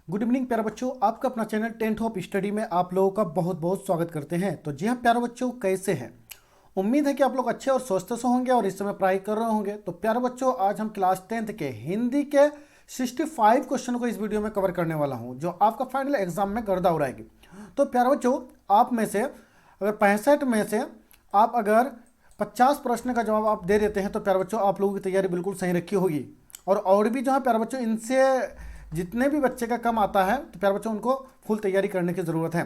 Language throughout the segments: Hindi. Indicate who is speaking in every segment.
Speaker 1: गुड इवनिंग प्यारे बच्चों, आपका अपना चैनल टेंथ ऑफ स्टडी में आप लोगों का बहुत बहुत स्वागत करते हैं। तो जी हाँ प्यारे बच्चों, कैसे हैं? उम्मीद है कि आप लोग अच्छे और स्वस्थ से होंगे और इस समय पढ़ाई कर रहे होंगे। तो प्यारे बच्चों, आज हम क्लास 10th के हिंदी के 65 क्वेश्चन को इस वीडियो में कवर करने वाला हूँ, जो आपका फाइनल एग्जाम में गर्दा उड़ाएगी। तो प्यारे बच्चों, आप में से अगर 65 में से आप अगर 50 प्रश्न का जवाब आप दे देते हैं तो प्यारे बच्चों आप लोगों की तैयारी बिल्कुल सही रखी होगी। और भी जो है प्यारे बच्चों, इनसे जितने भी बच्चे का कम आता है तो प्यारे बच्चों उनको फुल तैयारी करने की ज़रूरत है।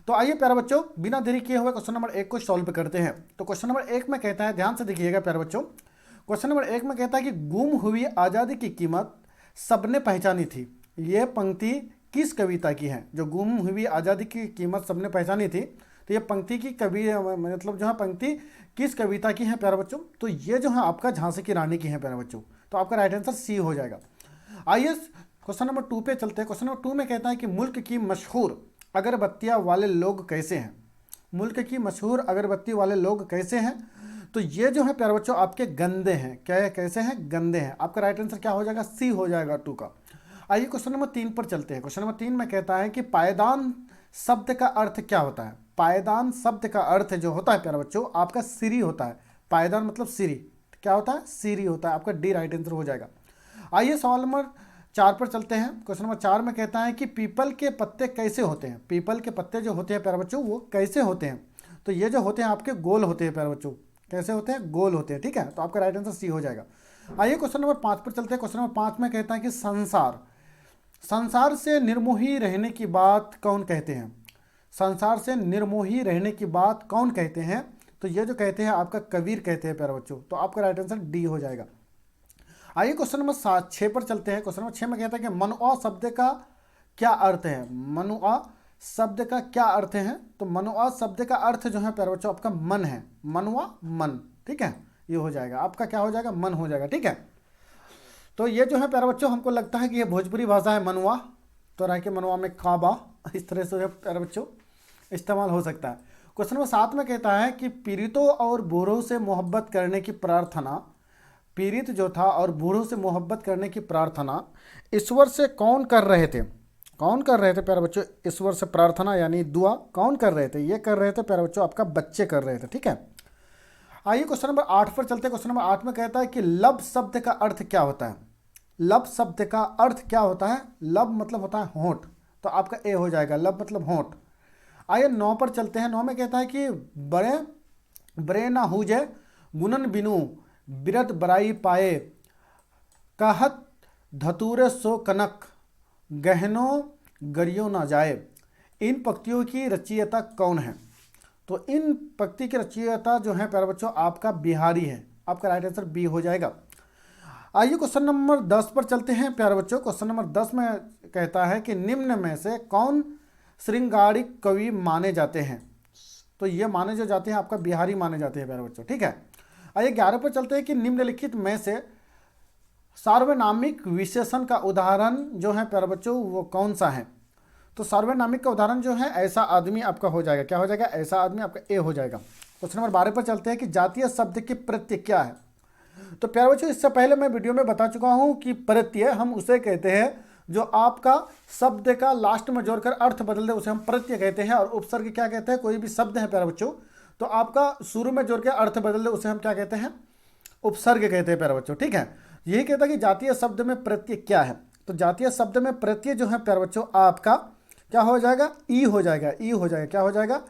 Speaker 1: तो आइए प्यारे बच्चों, बिना देरी किए हुए क्वेश्चन नंबर 1 को सॉल्व करते हैं। तो क्वेश्चन नंबर 1 में कहता है, ध्यान से देखिएगा प्यारे बच्चों। क्वेश्चन नंबर 1 में कहता है कि गुम हुई आज़ादी की कीमत सबने पहचानी थी। ये पंक्ति किस कविता की है? जो गुम हुई आज़ादी की कीमत सबने पहचानी थी, तो ये पंक्ति की कवि मतलब जो है पंक्ति किस कविता की है प्यारे बच्चों? तो ये जो है आपका झांसी की रानी की है प्यारे बच्चों। तो आपका राइट आंसर सी हो जाएगा। आइए क्वेश्चन नंबर 2 पे चलते हैं। क्वेश्चन नंबर 2 में कहता है कि मुल्क की मशहूर अगरबत्तियाँ वाले लोग कैसे हैं? मुल्क की मशहूर अगरबत्ती वाले लोग कैसे हैं? तो ये जो है प्यारे बच्चों आपके गंदे हैं। क्या है? कैसे हैं? गंदे हैं। आपका राइट आंसर क्या हो जाएगा? सी हो जाएगा 2 का। आइए क्वेश्चन नंबर 3 पर चलते हैं। क्वेश्चन नंबर 3 में कहता है कि पायदान शब्द का अर्थ क्या होता है? पायदान शब्द का अर्थ जो होता है प्यारे बच्चों आपका सिरी होता है। पायदान मतलब सिरी। क्या होता है? सिरी होता है। आपका डी राइट आंसर हो जाएगा। आइए सवाल नंबर 4 पर चलते हैं। क्वेश्चन नंबर 4 में कहता है कि पीपल के पत्ते कैसे होते हैं? पीपल के पत्ते जो होते हैं प्यारे बच्चों वो कैसे होते हैं? तो ये जो होते हैं आपके गोल होते हैं प्यारे बच्चों। कैसे होते हैं? गोल होते हैं। ठीक है, तो आपका राइट आंसर सी हो जाएगा। आइए क्वेश्चन नंबर 5 पर चलते हैं। क्वेश्चन नंबर 5 में कहता है कि संसार से निर्मोही रहने की बात कौन कहते हैं? संसार से निर्मोही रहने की बात कौन कहते हैं? तो ये जो कहते हैं आपका कबीर कहते हैं प्यारे बच्चों। तो आपका राइट आंसर डी हो जाएगा। आइए क्वेश्चन नंबर 6 पर चलते हैं। क्वेश्चन नंबर 6 में कहता है कि मनुआ शब्द का क्या अर्थ है? मनुआ शब्द का क्या अर्थ है? तो मनुआ शब्द का अर्थ जो है प्यारे बच्चों आपका मन है। मनुआ मन। ठीक है, ये हो जाएगा। आपका क्या हो जाएगा? मन हो जाएगा। ठीक है, तो ये जो है प्यारे बच्चों हमको लगता है कि ये भोजपुरी भाषा है मनुआ। तो रह के मनुआ में काबा, इस तरह से प्यारे बच्चों इस्तेमाल हो सकता है। क्वेश्चन नंबर 7 में कहता है कि पीड़ितों और बूढ़ों से मोहब्बत करने की प्रार्थना, पीड़ित जो था और बूढ़ों से मोहब्बत करने की प्रार्थना ईश्वर से कौन कर रहे थे? कौन कर रहे थे प्यारे बच्चों? ईश्वर से प्रार्थना यानी दुआ कौन कर रहे थे? ये कर रहे थे प्यारे बच्चों आपका बच्चे कर रहे थे। ठीक है, आइए क्वेश्चन नंबर 8 पर चलते हैं। क्वेश्चन नंबर 8 में कहता है कि लब शब्द का अर्थ क्या होता है? लब शब्द का अर्थ क्या होता है? लब मतलब होता है होंठ। तो आपका ए हो जाएगा। लब मतलब होंठ। आइए 9 पर चलते हैं। 9 में कहता है कि बड़े बड़े ना हुजे गुनन बिनु बिरद बराई पाए कहत धतूरे सो कनक गहनो गरियो ना जाए। इन पंक्तियों की रचयिता कौन है? तो इन पंक्ति के रचयिता जो है प्यारे बच्चों आपका बिहारी है। आपका राइट आंसर बी हो जाएगा। आइए क्वेश्चन नंबर 10 पर चलते हैं प्यारे बच्चों। क्वेश्चन नंबर 10 में कहता है कि निम्न में से कौन श्रृंगारिक कवि माने जाते हैं? तो ये माने जो जाते हैं आपका बिहारी माने जाते हैं प्यारे बच्चों। ठीक है, आइए 11 पर चलते हैं कि निम्नलिखित में से सार्वनामिक विशेषण का उदाहरण जो है प्यारे बच्चों वो कौन सा है? तो सार्वनामिक का उदाहरण जो है ऐसा आदमी आपका हो जाएगा। क्या हो जाएगा? ऐसा आदमी आपका ए हो जाएगा। क्वेश्चन नंबर 12 पर चलते हैं कि जातीय शब्द की प्रत्यय क्या है? तो प्यारे बच्चों इससे पहले मैं वीडियो में बता चुका हूं कि प्रत्यय हम उसे कहते हैं जो आपका शब्द का लास्ट में जोड़कर अर्थ बदल दे, उसे हम प्रत्यय कहते हैं। और उपसर्ग क्या कहते हैं? कोई भी शब्द है प्यारे बच्चों तो आपका शुरू में जोड़ के अर्थ बदल दे, उसे हम क्या कहते हैं? उपसर्ग कहते हैं प्यारे बच्चों। ठीक है, यही कहता है कि जातीय शब्द में प्रत्यय क्या है। तो जातीय शब्द में प्रत्यय जो है प्यारे बच्चों आपका क्या हो जाएगा? ई हो जाएगा। ई हो जाएगा। क्या हो जाएगा?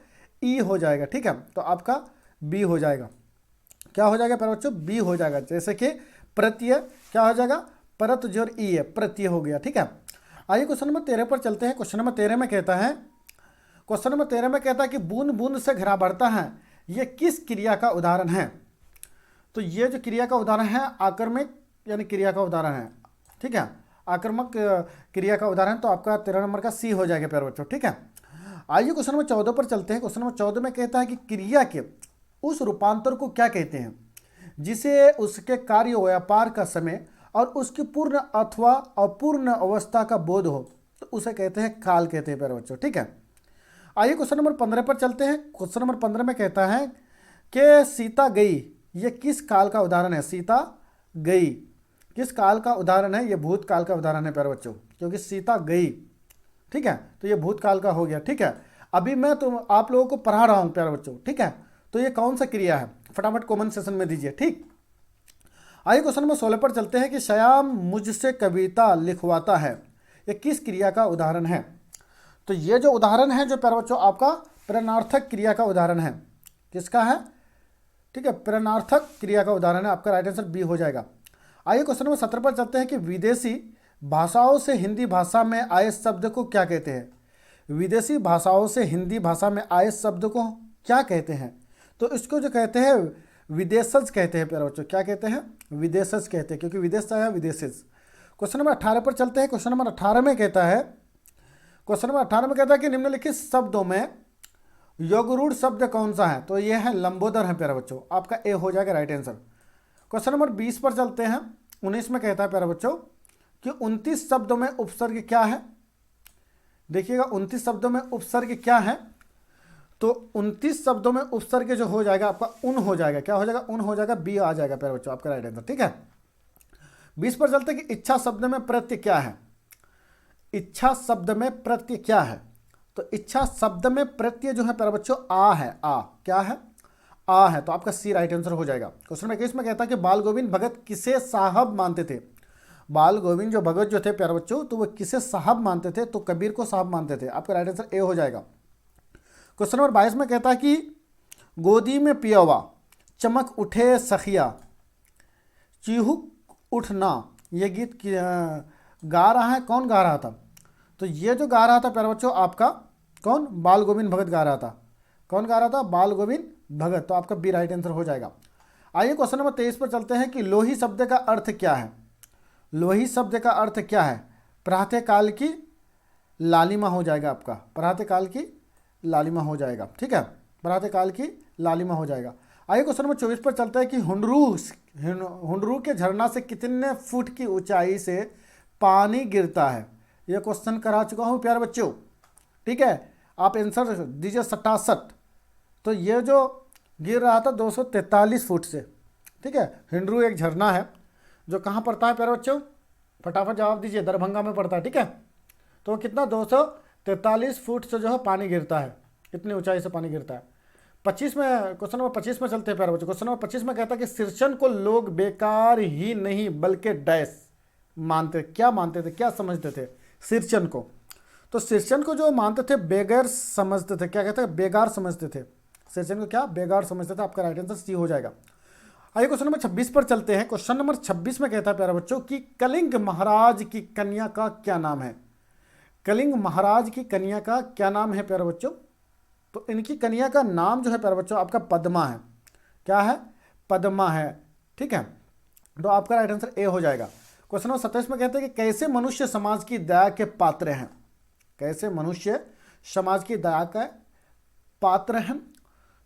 Speaker 1: ई हो जाएगा। ठीक है, तो आपका बी हो जाएगा। क्या हो जाएगा प्यारे बच्चों? बी हो जाएगा। जैसे कि प्रत्यय क्या हो जाएगा? परत जोर ई है, प्रत्यय हो गया। ठीक है, आइए क्वेश्चन नंबर 13 पर चलते हैं। क्वेश्चन नंबर 13 में कहता है, क्वेश्चन नंबर 13 में कहता है कि बूंद बूंद से घड़ा बढ़ता है, ये किस क्रिया का उदाहरण है? तो ये जो क्रिया का उदाहरण है आक्रमक यानी क्रिया का उदाहरण है। ठीक है, आक्रामक क्रिया का उदाहरण। तो आपका 13 नंबर का सी हो जाएगा प्यारे बच्चों। ठीक है, आइए क्वेश्चन नंबर 14 पर चलते हैं। क्वेश्चन नंबर 14 में कहता है कि क्रिया के उस रूपांतर को क्या कहते हैं जिसे उसके कार्य व्यापार का समय और उसकी पूर्ण अथवा अपूर्ण अवस्था का बोध हो, तो उसे कहते हैं काल कहते हैं प्यारे बच्चों। ठीक है, आइए क्वेश्चन नंबर 15 पर चलते हैं। क्वेश्चन नंबर 15 में कहता है कि सीता गई, ये किस काल का उदाहरण है? सीता गई किस काल का उदाहरण है? ये भूतकाल का उदाहरण है प्यारे बच्चों, क्योंकि सीता गई ठीक है, तो ये भूतकाल का हो गया। ठीक है, अभी मैं तो आप लोगों को पढ़ा रहा हूँ प्यारे बच्चों। ठीक है, तो ये कौन सा क्रिया है, फटाफट कमेंट सेशन में दीजिए। ठीक, आइए क्वेश्चन नंबर 16 पर चलते हैं कि श्याम मुझसे कविता लिखवाता है, ये किस क्रिया का उदाहरण है। तो ये जो उदाहरण है जो प्यारे बच्चों आपका प्रेरणार्थक क्रिया का उदाहरण है, किसका है, ठीक है, प्रेरणार्थक क्रिया का उदाहरण है। आपका राइट आंसर बी हो जाएगा। आइए क्वेश्चन नंबर 17 पर चलते हैं कि विदेशी भाषाओं से हिंदी भाषा में आए शब्द को क्या कहते हैं। विदेशी भाषाओं से हिंदी भाषा में आए शब्द को क्या कहते हैं। तो इसको जो कहते हैं विदेशज कहते हैं प्यारे बच्चों, क्या कहते हैं, विदेशज कहते हैं, क्योंकि विदेश से आया विदेशज। क्वेश्चन नंबर 18 पर चलते हैं। क्वेश्चन नंबर 18 में कहता है, क्वेश्चन नंबर 18 में कहता है कि निम्नलिखित शब्दों में योगरूढ़ शब्द कौन सा है। तो ये है लंबोदर है प्यारे बच्चों, आपका ए हो जाएगा राइट आंसर। क्वेश्चन नंबर 20 पर चलते हैं। 19 में कहता है प्यारे बच्चों कि 29 शब्दों में उपसर्ग क्या है। देखिएगा 29 शब्दों में उपसर्ग क्या है, तो 29 शब्दों में उपसर्ग जो हो जाएगा आपका उन हो जाएगा, क्या हो जाएगा, उन हो जाएगा, बी आ जाएगा प्यारे बच्चों आपका राइट आंसर। ठीक है, 20 पर चलते हैं कि इच्छा शब्द में प्रत्यय क्या है। इच्छा शब्द में प्रत्यय क्या है, तो इच्छा शब्द में प्रत्यय जो है प्यारे बच्चों आ है, आ क्या है, आ है, तो आपका सी राइट आंसर हो जाएगा। क्वेश्चन नंबर 21 में कहता है कि बाल गोविंद भगत किसे साहब मानते थे। बाल गोविंद जो भगत जो थे प्यारे बच्चों, तो वो किसे साहब मानते थे, तो कबीर को साहब मानते थे। आपका राइट आंसर ए हो जाएगा। क्वेश्चन नंबर 22 में कहता है कि गोदी में पियवा चमक उठे सखिया चिहुक उठना, ये गीत गा रहा है, कौन गा रहा था। तो ये जो गा रहा था प्यारे बच्चों आपका कौन, बाल गोविंद भगत गा रहा था। कौन गा रहा था, बाल गोविंद भगत, तो आपका बी राइट आंसर हो जाएगा। आइए क्वेश्चन नंबर 23 पर चलते हैं कि लोही शब्द का अर्थ क्या है। लोही शब्द का अर्थ क्या है, प्रातः काल की लालिमा हो जाएगा आपका, प्रातः काल की लालिमा हो जाएगा। ठीक है, प्रातः काल की लालिमा हो जाएगा। आइए क्वेश्चन नंबर 24 पर चलता है कि हुंडरू के झरना से कितने फुट की ऊंचाई से पानी गिरता है। यह क्वेश्चन करा चुका हूँ प्यारे बच्चों। ठीक है, आप आंसर दीजिए 67। तो ये जो गिर रहा था 243 फुट से। ठीक है, हुंडरू एक झरना है जो कहाँ पड़ता है प्यारे बच्चों, फटाफट जवाब दीजिए, दरभंगा में पड़ता है। ठीक है, तो कितना 243 फुट से जो है पानी गिरता है, इतनी ऊंचाई से पानी गिरता है। 25 में, क्वेश्चन नंबर 25 में चलते हैं प्यारे बच्चों। क्वेश्चन नंबर 25 में कहता है कि सिरचन को लोग बेकार ही नहीं बल्कि डैश मानते, क्या मानते थे, क्या समझते थे सिरचन को। तो सिरचन को जो मानते थे बेगार समझते थे, क्या कहते हैं, बेगार समझते थे। सिरचन को क्या, बेगार समझते थे। आपका राइट आंसर सी हो जाएगा। आइए क्वेश्चन नंबर 26 पर चलते हैं। क्वेश्चन नंबर 26 में कहता है प्यारे बच्चों कि कलिंग महाराज की कन्या का क्या नाम है। कलिंग महाराज की कन्या का क्या नाम है प्यारे बच्चों। तो इनकी कन्या का नाम जो है प्यारे बच्चों आपका पद्मा है। क्या है, पद्मा है। ठीक है, तो आपका राइट आंसर ए हो जाएगा। क्वेश्चन नंबर 27 में कहते हैं कि कैसे मनुष्य समाज की दया के पात्र हैं। कैसे मनुष्य समाज की दया का पात्र हैं।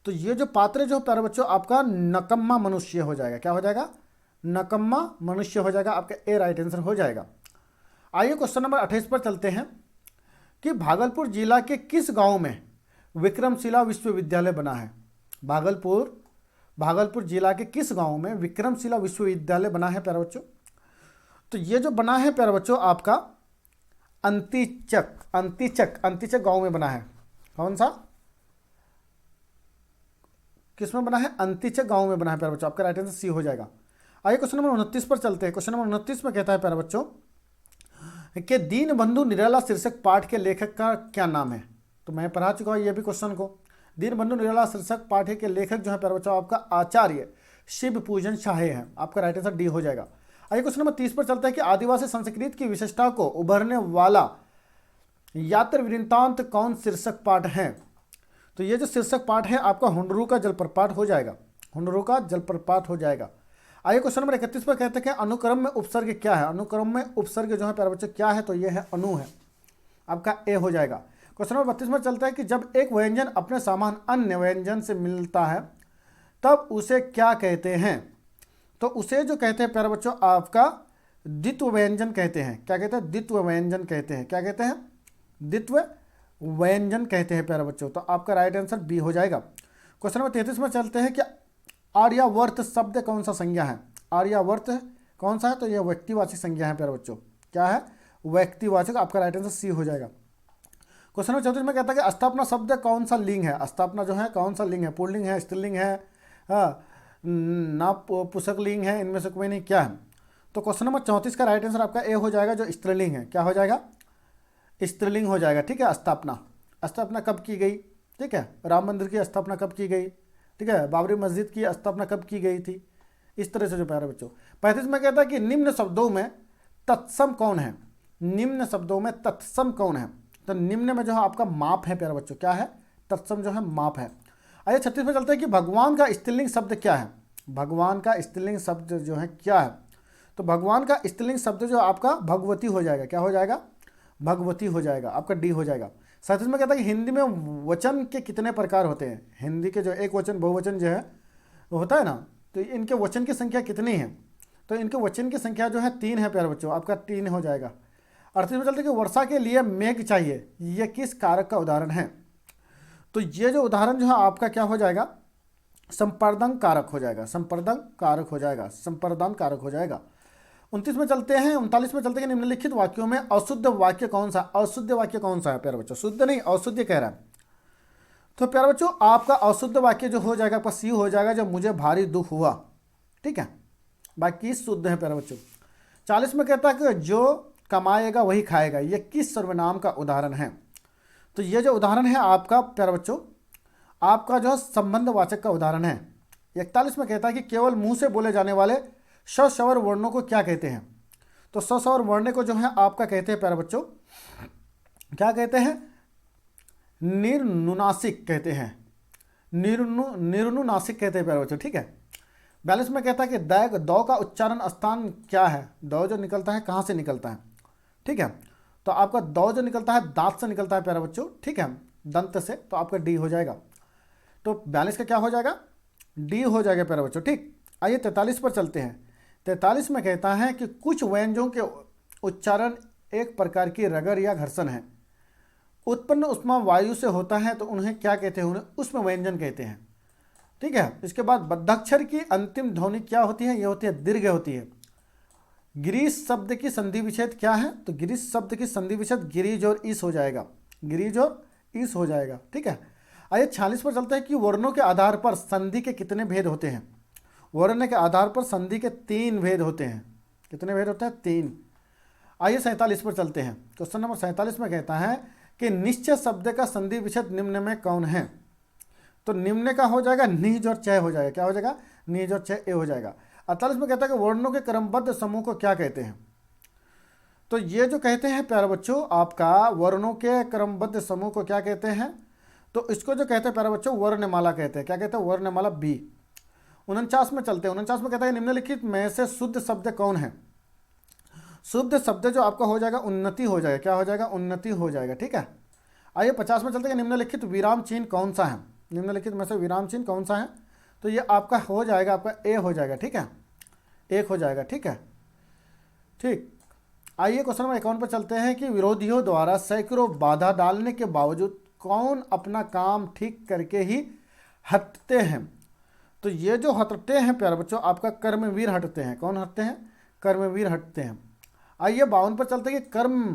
Speaker 1: तो ये जो पात्र जो प्यारे बच्चों आपका नकम्मा मनुष्य हो जाएगा। क्या हो जाएगा, नकम्मा मनुष्य हो जाएगा। आपका ए राइट आंसर हो जाएगा। आइए क्वेश्चन नंबर 28 पर चलते हैं कि भागलपुर जिला के किस गांव में विक्रमशिला विश्वविद्यालय बना है। भागलपुर जिला के किस गांव में विक्रमशिला विश्वविद्यालय बना है प्यारे बच्चों। तो ये जो बना है प्यारे बच्चों आपका अंतिचक गांव में बना है। कौन सा, किस में बना है, अंतिचक गांव में बना है प्यारे बच्चों। आपका राइट आंसर सी हो जाएगा। आइए क्वेश्चन नंबर 29 पर चलते हैं। क्वेश्चन नंबर 29 में कहता है प्यारे बच्चों कि दीनबंधु निराला शीर्षक पाठ के लेखक का क्या नाम है। तो मैं पढ़ा चुका हूँ ये भी क्वेश्चन को। दीनबंधु निराला शीर्षक पाठ के लेखक जो है प्यारे बच्चों आपका आचार्य शिव पूजन शाहे हैं। आपका राइट आंसर डी हो जाएगा। आइए क्वेश्चन नंबर 30 पर चलता है कि आदिवासी संस्कृत की विशेषता को उभरने वाला यात्र वृत्तांत कौन शीर्षक पाठ है। तो ये जो शीर्षक पाठ है आपका हुंडरू का जलप्रपात हो जाएगा। हुंडरू का जलप्रपात हो जाएगा। आइए क्वेश्चन नंबर 31 पर कहते हैं कि अनुक्रम में उपसर्ग क्या है। अनुक्रम में उपसर्ग जो है प्यारे बच्चों क्या है, तो ये है अनु है। आपका ए हो जाएगा। क्वेश्चन नंबर 32 में चलता है कि जब एक व्यंजन अपने समान अन्य व्यंजन से मिलता है तब उसे क्या कहते हैं। तो उसे जो कहते हैं प्यारे बच्चों आपका द्वित्व व्यंजन कहते हैं। क्या कहते हैं, द्वित्व व्यंजन कहते हैं। क्या कहते हैं, द्वित्व व्यंजन कहते हैं प्यारे बच्चों। तो आपका राइट आंसर बी हो जाएगा। क्वेश्चन नंबर 33 में चलते हैं कि आर्यावर्त शब्द कौन सा संज्ञा है। आर्यावर्त कौन सा है, तो यह व्यक्तिवाचक संज्ञा है प्यारे बच्चों। क्या है, व्यक्तिवाचक। आपका राइट आंसर सी हो जाएगा। क्वेश्चन नंबर 34 में कहता है कि अस्थापना शब्द कौन सा लिंग है। अस्थापना जो है कौन सा लिंग है, पुल्लिंग है, स्त्रीलिंग है, नापुंसक लिंग है, इनमें से कोई नहीं, क्या है। तो क्वेश्चन नंबर 34 का राइट आंसर आपका ए हो जाएगा, जो स्त्रीलिंग है। क्या हो जाएगा, स्त्रीलिंग हो जाएगा। ठीक है, अस्थापना, अस्थापना कब की गई, ठीक है, राम मंदिर की स्थापना कब की गई, ठीक है, बाबरी मस्जिद की स्थापना कब की गई थी, इस तरह से जो प्यारे बच्चों। 35 में कहता है कि निम्न शब्दों में तत्सम कौन है। निम्न शब्दों में तत्सम कौन है। तो निम्न में जो है आपका माप है प्यारे बच्चों, क्या है, तत्सम जो है माप है। आइए 36 में चलते हैं कि भगवान का स्त्रीलिंग शब्द क्या है। भगवान का स्त्रीलिंग शब्द जो है क्या है। तो भगवान का स्त्रीलिंग शब्द जो आपका भगवती हो जाएगा। क्या हो जाएगा, भगवती हो जाएगा, आपका डी हो जाएगा। 37 में कहता है कि हिंदी में वचन के कितने प्रकार होते हैं। हिंदी के जो एक वचन बहुवचन जो है वो होता है ना, तो इनके वचन की संख्या कितनी है। तो इनके वचन की संख्या जो है 3 है प्यारे बच्चों, आपका 3 हो जाएगा। 38 में चलते हैं कि वर्षा के लिए मेघ चाहिए, यह किस कारक का उदाहरण है। तो ये जो उदाहरण जो है आपका क्या हो जाएगा, संपर्दन कारक हो जाएगा, संपर्दन कारक हो जाएगा, संपर्दन कारक हो जाएगा। 29 में चलते हैं, 39 में चलते हैं कि निम्नलिखित वाक्यों में अशुद्ध वाक्य कौन सा, अशुद्ध वाक्य कौन सा है प्यारे बच्चों, शुद्ध नहीं अशुद्ध कह रहा है। तो प्यारे बच्चों आपका अशुद्ध वाक्य जो हो जाएगा आपका सी हो जाएगा, जब मुझे भारी दुख हुआ। ठीक है, बाकी शुद्ध है प्यारे बच्चों। 40 में कहता है कि जो कमाएगा वही खाएगा, यह किस सर्वनाम का उदाहरण है। तो ये जो उदाहरण है आपका प्यारे बच्चों, आपका जो है संबंधवाचक का उदाहरण है। 41 में कहता है कि केवल मुंह से बोले जाने वाले सस्वर वर्णों को क्या कहते हैं। तो सस्वर वर्ण को जो है आपका कहते हैं प्यारे बच्चों, क्या कहते हैं, निर्नुनासिक कहते हैं, निर्नुनासिक कहते हैं प्यारे बच्चों। ठीक है, 42 में कहता है कि दैग दौ का उच्चारण स्थान क्या है। दौ जो निकलता है कहाँ से निकलता है, ठीक है, तो आपका दौ जो निकलता है दांत से निकलता है प्यारे बच्चों, ठीक है, दंत से, तो आपका डी हो जाएगा। तो 42 का क्या हो जाएगा, डी हो जाएगा प्यारे बच्चों। ठीक, आइए 43 पर चलते हैं। 43 में कहता है कि कुछ व्यंजनों के उच्चारण एक प्रकार की रगर या घर्षण है, उत्पन्न उष्मा वायु से होता है, तो उन्हें क्या कहते हैं, उन्हें उष्म व्यंजन कहते हैं। ठीक है, इसके बाद बद्धाक्षर की अंतिम ध्वनि क्या होती है, यह होती है दीर्घ होती है। गिरीश शब्द की संधि विच्छेद क्या है, तो गिरीश शब्द की संधि विच्छेद गिरीज और ईस हो जाएगा, गिरीज और ईस हो जाएगा। ठीक है, आइए 46 पर चलते हैं कि वर्णों के आधार पर संधि के कितने भेद होते हैं। वर्ण के आधार पर संधि के 3 भेद होते हैं। कितने भेद होते हैं, 3। आइए 47 पर चलते हैं। क्वेश्चन नंबर 47 में कहता है कि निश्चय शब्द का संधि विच्छेद निम्न में कौन है। तो निम्न का हो जाएगा निज और चय हो जाएगा। क्या हो जाएगा, निज और चय ए हो जाएगा। 48 में कहता है कि वर्णों के क्रमबद्ध समूह को क्या कहते हैं। तो ये जो कहते हैं प्यारे बच्चों आपका वर्णों के क्रमबद्ध समूह को क्या कहते हैं, तो इसको जो कहते हैं प्यारे बच्चों वर्णमाला कहते हैं। क्या कहते हैं, वर्णमाला बी। 49 में चलते हैं। 49 में कहता है निम्नलिखित में से शुद्ध शब्द कौन है। शुद्ध शब्द जो आपका हो जाएगा उन्नति हो जाएगा। क्या हो जाएगा, उन्नति हो जाएगा। ठीक है, आइए 50 में चलते हैं। निम्नलिखित विराम चिन्ह कौन सा है, निम्नलिखित में से विराम चिन्ह कौन सा है। तो ये आपका हो जाएगा, आपका ए हो जाएगा। ठीक है, 1 हो जाएगा। ठीक है, ठीक, आइए क्वेश्चन नंबर 51 पर चलते हैं कि विरोधियों द्वारा सैकड़ों बाधा डालने के बावजूद कौन अपना काम ठीक करके ही हटते हैं। तो ये जो हटते हैं प्यारे बच्चों आपका कर्मवीर हटते हैं। कौन हटते हैं, कर्मवीर हटते हैं। आइए 52 पर चलते हैं कि कर्म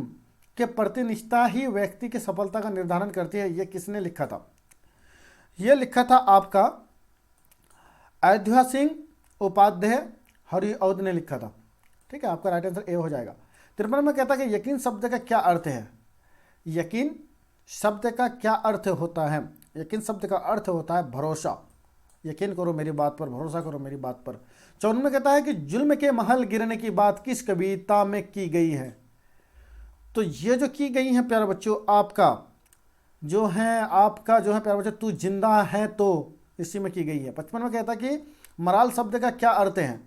Speaker 1: के प्रति निष्ठा ही व्यक्ति की सफलता का निर्धारण करती है। ये किसने लिखा था, ये लिखा था आपका अयोध्या सिंह उपाध्याय हरिऔध ने लिखा था। ठीक है, आपका राइट आंसर ए हो जाएगा। 53 में कहता है कि यकीन शब्द का क्या अर्थ है। यकीन शब्द का क्या अर्थ होता है, यकीन शब्द का अर्थ होता है भरोसा। यकीन करो मेरी बात पर, भरोसा करो मेरी बात पर। 54 में कहता है कि जुल्म के महल गिरने की बात किस कविता में की गई है। तो ये जो की गई है प्यारे बच्चों आपका जो है प्यारे बच्चों तू जिंदा है, तो इसी में की गई है। 55 में कहता है कि मराल शब्द का क्या अर्थ है।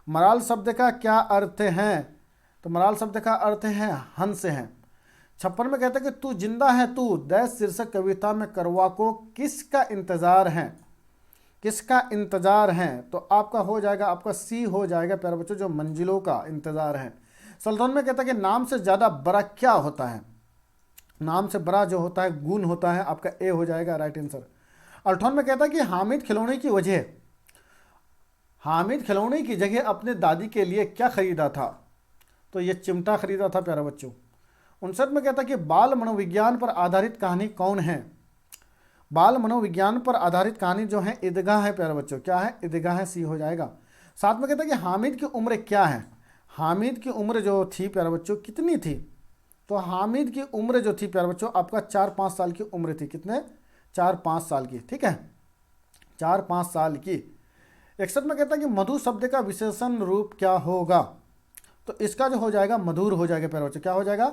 Speaker 1: मराल शब्द का क्या अर्थ है, तो मराल शब्द का अर्थ है हंस है। 56 में कहता है कि तू जिंदा है तू दैश शीर्षक कविता में करवा को किसका इंतजार है, किसका इंतजार है। तो आपका हो जाएगा, आपका सी हो जाएगा प्यारे बच्चों, जो मंजिलों का इंतजार है। 57 में कहता है कि नाम से ज़्यादा बड़ा क्या होता है। नाम से बड़ा जो होता है गुण होता है, आपका ए हो जाएगा राइट आंसर। 58 में कहता है कि हामिद खिलौने की जगह अपने दादी के लिए क्या खरीदा था। तो ये चिमटा खरीदा था प्यारे बच्चों। 59 में कहता है कि बाल मनोविज्ञान पर आधारित कहानी कौन है? बाल मनोविज्ञान पर आधारित कहानी जो है ईदगाह है प्यारे बच्चों। क्या है? ईदगाह है, सी हो जाएगा। साथ में कहता है कि हामिद की उम्र क्या है? हामिद की उम्र जो थी प्यारे बच्चों कितनी थी? तो हामिद की उम्र जो थी प्यारे बच्चों आपका 4-5 साल की उम्र थी। कितने? 4-5 साल की। ठीक है, 4-5 साल की। 61 में कहता है कि मधु शब्द का विशेषण रूप क्या होगा? तो इसका जो हो जाएगा मधुर हो जाएगा प्यारे बच्चों। क्या हो जाएगा?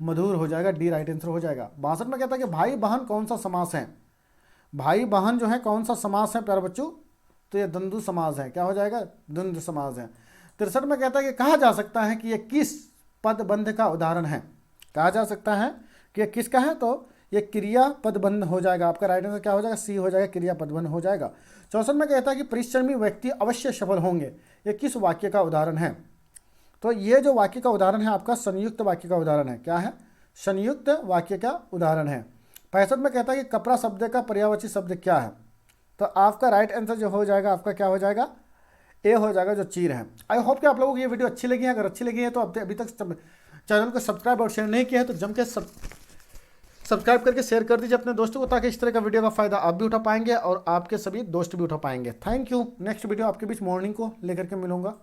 Speaker 1: मधुर हो जाएगा, डी राइट आंसर हो जाएगा। 62 में कहता है कि भाई बहन कौन सा समास है? भाई बहन जो है कौन सा समास है प्यारे बच्चों? तो ये द्वंद्व समास है। क्या हो जाएगा? द्वंद्व समास है। 63 में कहता है कि कहा जा सकता है कि ये किस पदबंध का उदाहरण है? कहा जा सकता है कि ये किसका है? तो ये क्रिया पदबंध हो जाएगा। आपका राइट आंसर क्या हो जाएगा? सी हो जाएगा, क्रिया पदबंध हो जाएगा। 64 में कहता है कि परिश्रमी व्यक्ति अवश्य सफल होंगे, ये किस वाक्य का उदाहरण है? तो ये जो वाक्य का उदाहरण है आपका संयुक्त वाक्य का उदाहरण है। क्या है? संयुक्त वाक्य का उदाहरण है। 65 में कहता है कि कपड़ा शब्द का पर्यायवाची शब्द क्या है? तो आपका राइट आंसर जो हो जाएगा आपका क्या हो जाएगा? ए हो जाएगा, जो चीर है। आई होप कि आप लोगों को ये वीडियो अच्छी लगी है। अगर अच्छी लगी है तो अभी तक चैनल को सब्सक्राइब और शेयर नहीं किया है तो जम के सब्सक्राइब करके शेयर कर दीजिए अपने दोस्तों को, ताकि इस तरह का वीडियो का फायदा आप भी उठा पाएंगे और आपके सभी दोस्त भी उठा पाएंगे। Thank you. नेक्स्ट वीडियो आपके बीच मॉर्निंग को लेकर के मिलूंगा।